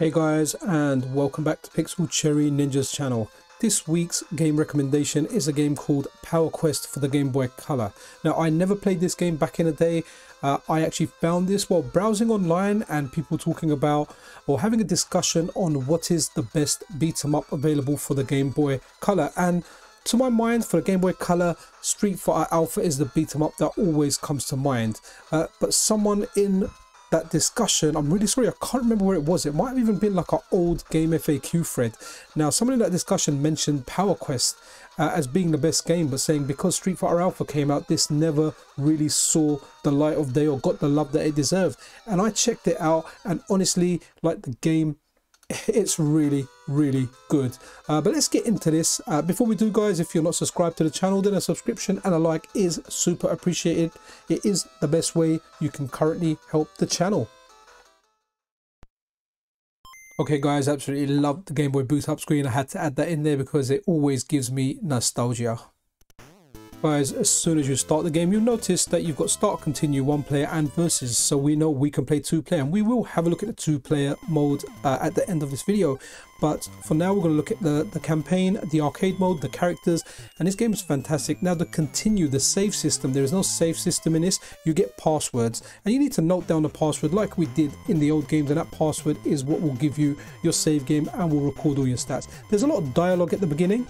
Hey guys, and welcome back to Pixel Cherry Ninja's channel. This week's game recommendation is a game called Power Quest for the Game Boy Color. Now, I never played this game back in the day. I actually found this while browsing online and people talking about or having a discussion on what is the best beat 'em up available for the Game Boy Color. And to my mind, for the Game Boy Color, Street Fighter Alpha is the beat 'em up that always comes to mind. But someone in that discussion, I'm really sorry, I can't remember where it was. It might have even been like an old game FAQ thread. Now, someone in that discussion mentioned Power Quest as being the best game, but saying because Street Fighter Alpha came out, this never really saw the light of day or got the love that it deserved. And I checked it out, and honestly, like, the game, it's really good. But let's get into this. Before we do, guys, if you're not subscribed to the channel, then a subscription and a like is super appreciated. It is the best way you can currently help the channel. Okay guys, absolutely love the Game Boy boot up screen. I had to add that in there because it always gives me nostalgia. Guys, as soon as you start the game, you'll notice that you've got start, continue, one player and versus, so we know we can play two player, and we will have a look at the two player mode at the end of this video. But for now, we're going to look at the campaign, the arcade mode, the characters, and this game is fantastic. Now, the continue, the save system, there is no save system in this. You get passwords, and you need to note down the password like we did in the old games, and that password is what will give you your save game and will record all your stats. There's a lot of dialogue at the beginning,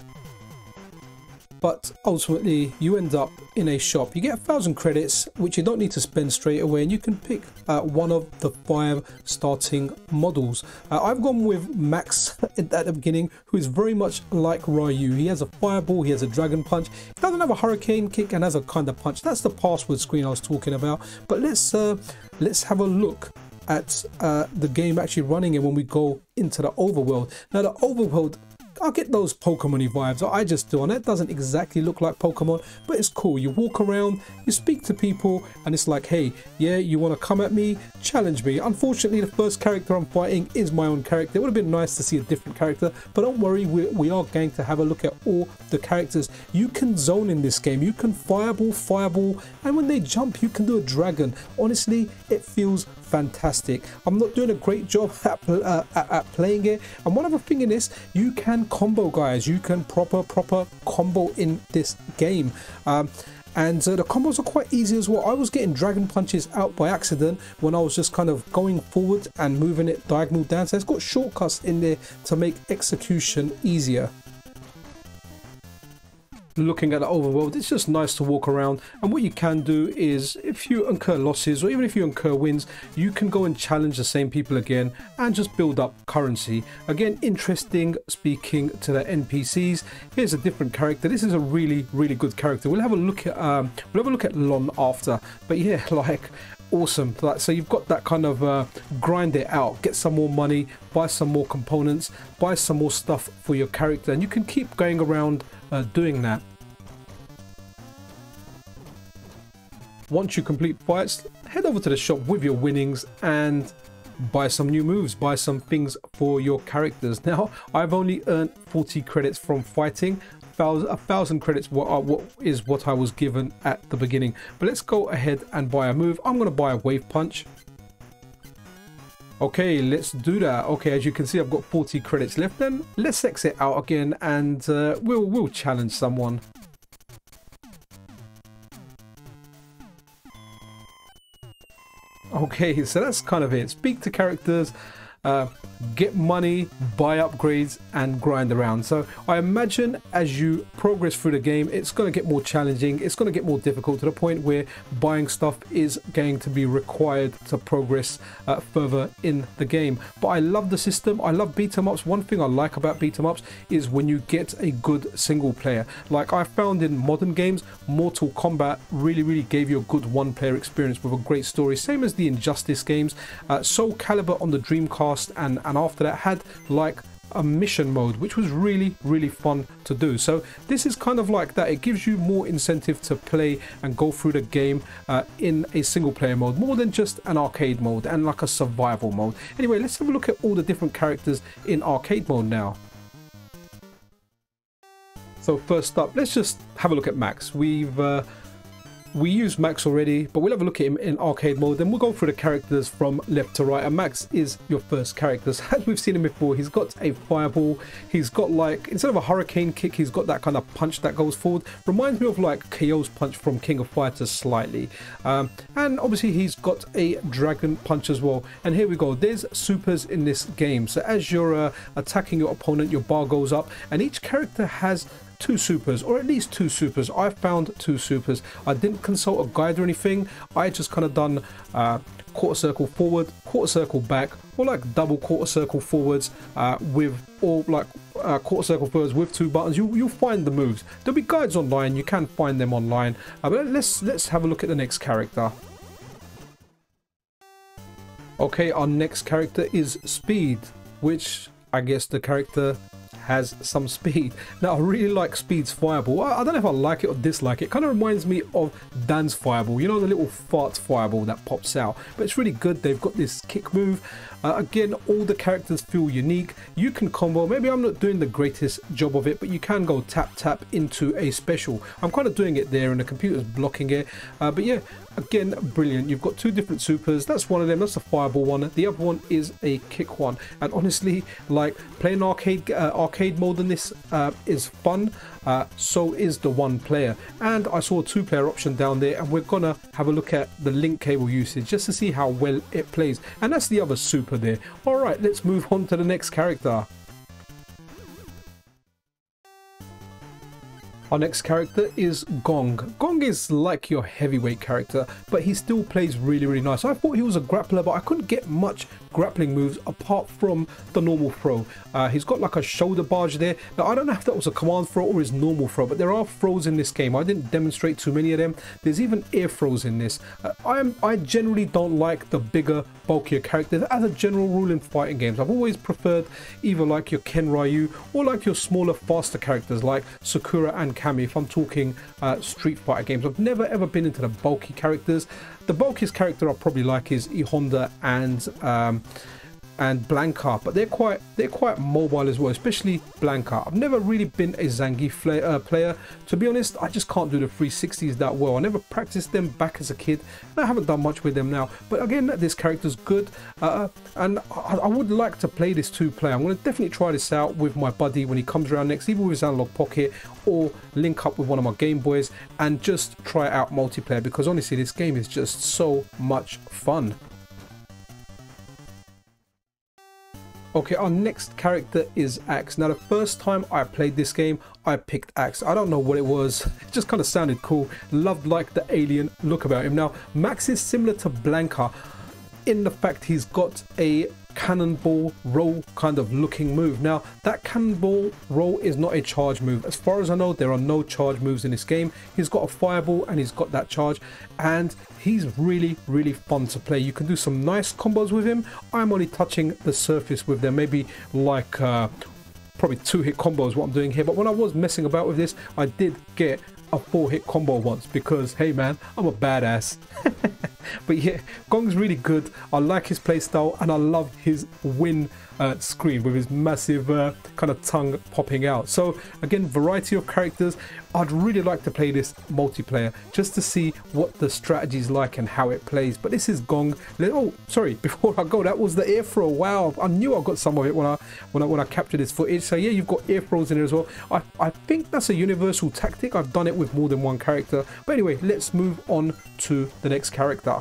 but ultimately you end up in a shop. You get 1,000 credits, which you don't need to spend straight away, and you can pick one of the 5 starting models. I've gone with Max at the beginning, who is very much like Ryu. He has a fireball, he has a dragon punch, he doesn't have a hurricane kick, and has a kind of punch. That's the password screen I was talking about. But let's have a look at the game actually running it when we go into the overworld. Now, the overworld, I get those Pokemon-y vibes, I just do, and it doesn't exactly look like Pokemon, but it's cool. You walk around, you speak to people, and it's like, hey, yeah, you want to come at me? Challenge me. Unfortunately, the first character I'm fighting is my own character. It would have been nice to see a different character, but don't worry, we are going to have a look at all the characters. You can zone in this game. You can fireball, and when they jump, you can do a dragon. Honestly, it feels fantastic. I'm not doing a great job at playing it, and one other thing in this, you can combo, guys. You can proper combo in this game, and the combos are quite easy as well. I was getting dragon punches out by accident when I was just kind of going forward and moving it diagonal down, so it's got shortcuts in there to make execution easier. Looking at the overworld, it's just nice to walk around, and what you can do is, if you incur losses or even if you incur wins, you can go and challenge the same people again and just build up currency. Again, interesting speaking to the NPCs. Here's a different character. This is a really good character. We'll have a look at Lon after, but yeah, like, awesome. Like, so you've got that kind of grind it out, get some more money, buy some more components, buy some more stuff for your character, and you can keep going around doing that. Once you complete fights, head over to the shop with your winnings and buy some new moves, buy some things for your characters. Now, I've only earned 40 credits from fighting. 1,000 credits is what I was given at the beginning. But let's go ahead and buy a move. I'm going to buy a wave punch. Okay, let's do that. Okay, as you can see, I've got 40 credits left. Then let's exit out again, and we'll challenge someone. Okay, so that's kind of it. Speak to characters, get money, buy upgrades, and grind around. So I imagine as you progress through the game, it's going to get more challenging. It's going to get more difficult, to the point where buying stuff is going to be required to progress further in the game. But I love the system. I love beat 'em ups. One thing I like about beat 'em ups is when you get a good single player. Like I found in modern games, Mortal Kombat really gave you a good one-player experience with a great story. Same as the Injustice games. Soul Calibur on the Dreamcast and after that had like a mission mode, which was really fun to do. So this is kind of like that. It gives you more incentive to play and go through the game in a single player mode, more than just an arcade mode and like a survival mode. Anyway, let's have a look at all the different characters in arcade mode now. So first up, let's just have a look at Max. We've we used Max already, but we'll have a look at him in arcade mode. Then we'll go through the characters from left to right. And Max is your first character. As we've seen him before, he's got a fireball. He's got, like, instead of a hurricane kick, he's got that kind of punch that goes forward. Reminds me of like KO's punch from King of Fighters slightly. And obviously he's got a dragon punch as well. And here we go. There's supers in this game. So as you're attacking your opponent, your bar goes up, and each character has two supers, or at least two supers. I found two supers. I didn't consult a guide or anything. I just kind of done quarter circle forward, quarter circle back, or like double quarter circle forwards with, or like quarter circle forwards with two buttons. You'll find the moves. There'll be guides online. You can find them online. But let's have a look at the next character. Okay, our next character is Speed, which I guess the character has some speed. Now I really like Speed's fireball. I don't know if I like it or dislike it. Kind of reminds me of Dan's fireball, you know, the little fart fireball that pops out, but it's really good. They've got this kick move. Again, all the characters feel unique. You can combo. Maybe I'm not doing the greatest job of it, but you can go tap tap into a special. I'm kind of doing it there and the computer's blocking it, but yeah, again, brilliant. You've got two different supers. That's one of them. That's a fireball one. The other one is a kick one. And honestly, like, playing arcade mode in this is fun. So is the one player. And I saw a two player option down there, and we're gonna have a look at the link cable usage just to see how well it plays. And that's the other super there. All right, let's move on to the next character. Our next character is Gong. Gong is like your heavyweight character, but he still plays really, really nice. I thought he was a grappler, but I couldn't get much grappling moves apart from the normal throw. He's got like a shoulder barge there. Now, I don't know if that was a command throw or his normal throw, but there are throws in this game. I didn't demonstrate too many of them. There's even air throws in this. I generally don't like the bigger, bulkier characters as a general rule in fighting games. I've always preferred either like your Ken Ryu or like your smaller, faster characters like Sakura and Kami, if I'm talking Street Fighter games. I've never ever been into the bulky characters. The bulkiest character I probably like is E Honda and Blanca, but they're quite mobile as well, especially Blanca. I've never really been a Zangief player. To be honest, I just can't do the 360s that well. I never practiced them back as a kid, and I haven't done much with them now. But again, this character's good, and I would like to play this two-player. I'm going to definitely try this out with my buddy when he comes around next, either with his Analogue Pocket or link up with one of my Game Boys and just try it out multiplayer, because honestly, this game is just so much fun. Okay, our next character is Axe. Now, the first time I played this game, I picked Axe. I don't know what it was. It just kind of sounded cool. Loved like the alien look about him. Now, Max is similar to Blanca in the fact he's got a cannonball roll kind of looking move. Now, that cannonball roll is not a charge move. As far as I know, there are no charge moves in this game. He's got a fireball and he's got that charge, and he's really, really fun to play. You can do some nice combos with him. I'm only touching the surface with them, maybe like probably 2-hit combos what I'm doing here, but when I was messing about with this, I did get a 4-hit combo once, because hey man, I'm a badass. But yeah, Gong's really good. I like his playstyle, and I love his win screen with his massive kind of tongue popping out. So again, variety of characters. I'd really like to play this multiplayer just to see what the strategy is like and how it plays. But this is Gong. Oh, sorry, before I go, that was the air throw. Wow, I knew I got some of it when I captured this footage. So yeah, you've got air throws in there as well. I think that's a universal tactic. I've done it with more than one character. But anyway, let's move on to the next character.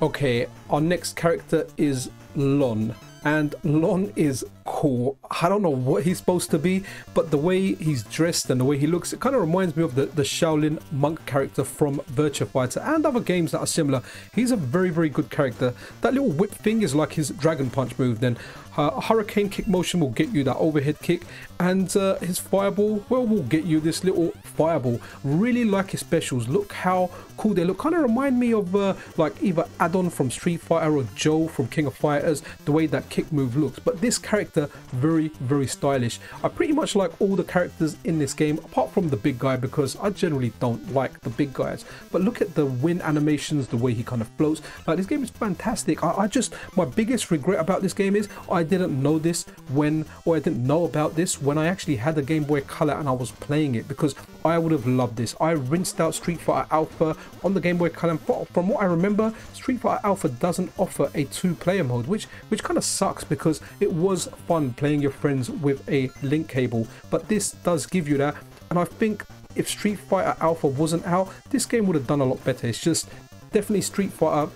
Okay, our next character is Lon, and Lon is cool. I don't know what he's supposed to be, but the way he's dressed and the way he looks, it kind of reminds me of the Shaolin monk character from Virtua Fighter and other games that are similar. He's a very, very good character. That little whip thing is like his dragon punch move. Then a hurricane kick motion will get you that overhead kick, and his fireball, well, will get you this little fireball. Really like his specials. Look how cool they look. Kind of remind me of like either Addon from Street Fighter or Joe from King of Fighters, the way that kick move looks. But this character character very, very stylish. I pretty much like all the characters in this game apart from the big guy, because I generally don't like the big guys. But look at the wind animations, the way he kind of floats. Like, this game is fantastic. I just, my biggest regret about this game is I didn't know this when, or I didn't know about this when I actually had the Game Boy Color and I was playing it, because I would have loved this. I rinsed out Street Fighter Alpha on the Game Boy Color, and from what I remember, Street Fighter Alpha doesn't offer a 2-player mode, which kind of sucks, because it was fun playing your friends with a link cable, but this does give you that. And I think if Street Fighter Alpha wasn't out, this game would have done a lot better. It's just definitely Street Fighter,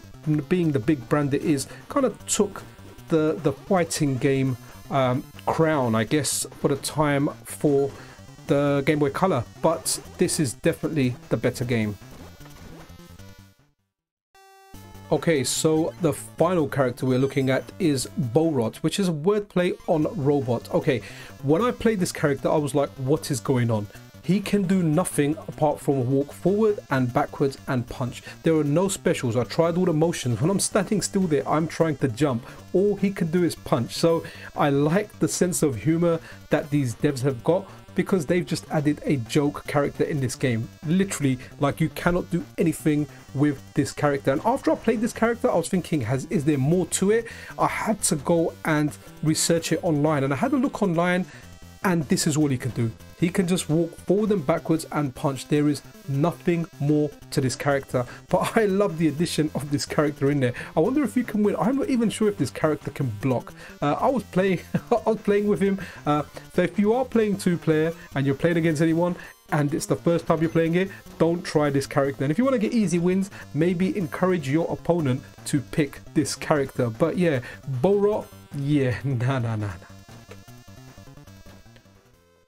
being the big brand it is, kind of took the fighting game crown, I guess, for the time for the Game Boy Color, but this is definitely the better game. Okay, so the final character we're looking at is Bolrot, which is a wordplay on robot. Okay, when I played this character, I was like, what is going on? He can do nothing apart from walk forward and backwards and punch. There are no specials. I tried all the motions. When I'm standing still there, I'm trying to jump. All he can do is punch. So I like the sense of humor that these devs have got, because they've just added a joke character in this game. Literally, like, you cannot do anything with this character. And after I played this character, I was thinking, is there more to it? I had to go and research it online, and I had a look online, and this is all he can do. He can just walk forward and backwards and punch. There is nothing more to this character, but I love the addition of this character in there. I wonder if you can win. I'm not even sure if this character can block. I was playing with him. So if you are playing 2-player and you're playing against anyone and it's the first time you're playing it, don't try this character. And if you want to get easy wins, maybe encourage your opponent to pick this character. But yeah, Bolrot, yeah, nah.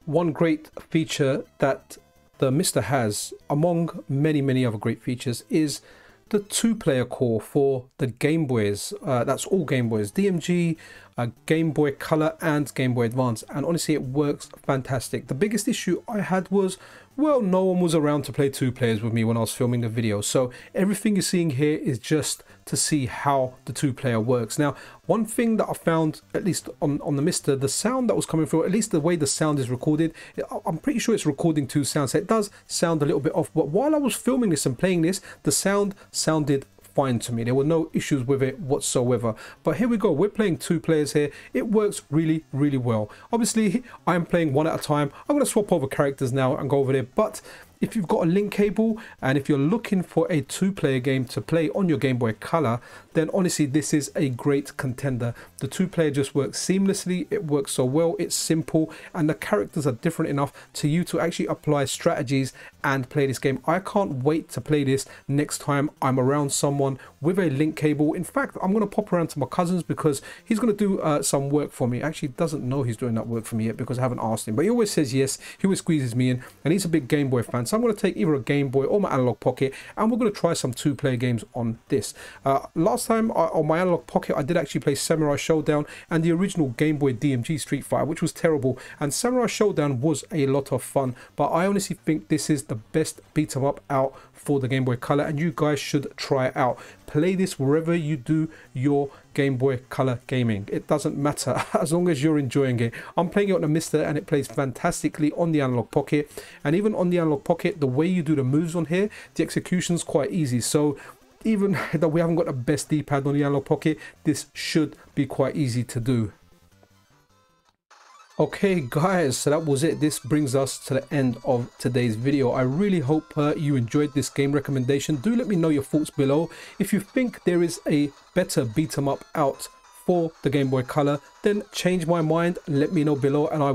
One great feature that the MiSTer has, among many other great features, is the 2-player core for the Game Boys. That's all Game Boys, DMG, Game Boy Color and Game Boy Advance, and honestly it works fantastic. The biggest issue I had was, well, no one was around to play 2 players with me when I was filming the video, so everything you're seeing here is just to see how the 2-player works. Now, one thing that I found, at least on the MiSTer, the sound that was coming through, at least the way the sound is recorded, I'm pretty sure it's recording 2 sounds, so it does sound a little bit off, but while I was filming this and playing this, the sound sounded fine to me. There were no issues with it whatsoever. But here we go, we're playing 2 players here. It works really well. Obviously I'm playing one at a time. I'm going to swap over characters now and go over there, but if you've got a link cable and if you're looking for a 2-player game to play on your Game Boy Color, then honestly this is a great contender. The 2-player just works seamlessly, it works so well, it's simple, and the characters are different enough to you to actually apply strategies and play this game. I can't wait to play this next time I'm around someone with a link cable. In fact, I'm going to pop around to my cousin's because he's going to do some work for me. Actually doesn't know he's doing that work for me yet because I haven't asked him, but he always says yes. He always squeezes me in, and he's a big Game Boy fan. So I'm going to take either a Game Boy or my Analogue Pocket, and we're going to try some 2-player games on this. Last time on my Analogue Pocket, I did actually play Samurai Showdown and the original Game Boy DMG Street Fighter, which was terrible. And Samurai Showdown was a lot of fun, but I honestly think this is the best beat 'em up out for the Game Boy Color, and you guys should try it out. Play this wherever you do your Game Boy Color gaming. It doesn't matter as long as you're enjoying it. I'm playing it on the MiSTer and it plays fantastically on the Analogue Pocket, and even on the Analogue Pocket, the way you do the moves on here, the execution's quite easy. So even though we haven't got the best D-pad on the Analogue Pocket, this should be quite easy to do. Okay guys, so that was it. This brings us to the end of today's video. I really hope you enjoyed this game recommendation. Do let me know your thoughts below. If you think there is a better beat 'em up out for the Game Boy Color, then change my mind, let me know below, and I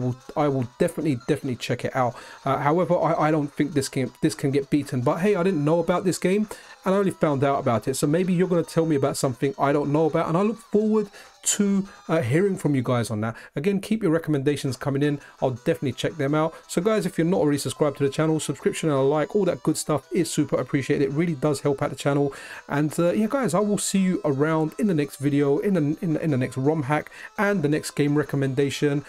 will definitely check it out. However, I don't think this can get beaten, but hey, I didn't know about this game and I only found out about it, so maybe you're going to tell me about something I don't know about, and I look forward to hearing from you guys on that. Again, keep your recommendations coming in. I'll definitely check them out. So guys, if you're not already subscribed to the channel, subscription and a like, all that good stuff is super appreciated. It really does help out the channel. And yeah guys, I will see you around in the next video, in the next ROM hack and the next game recommendation.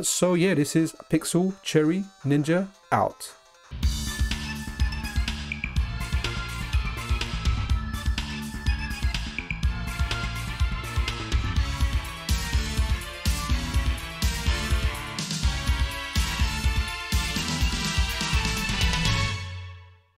So yeah, this is Pixel Cherry Ninja out.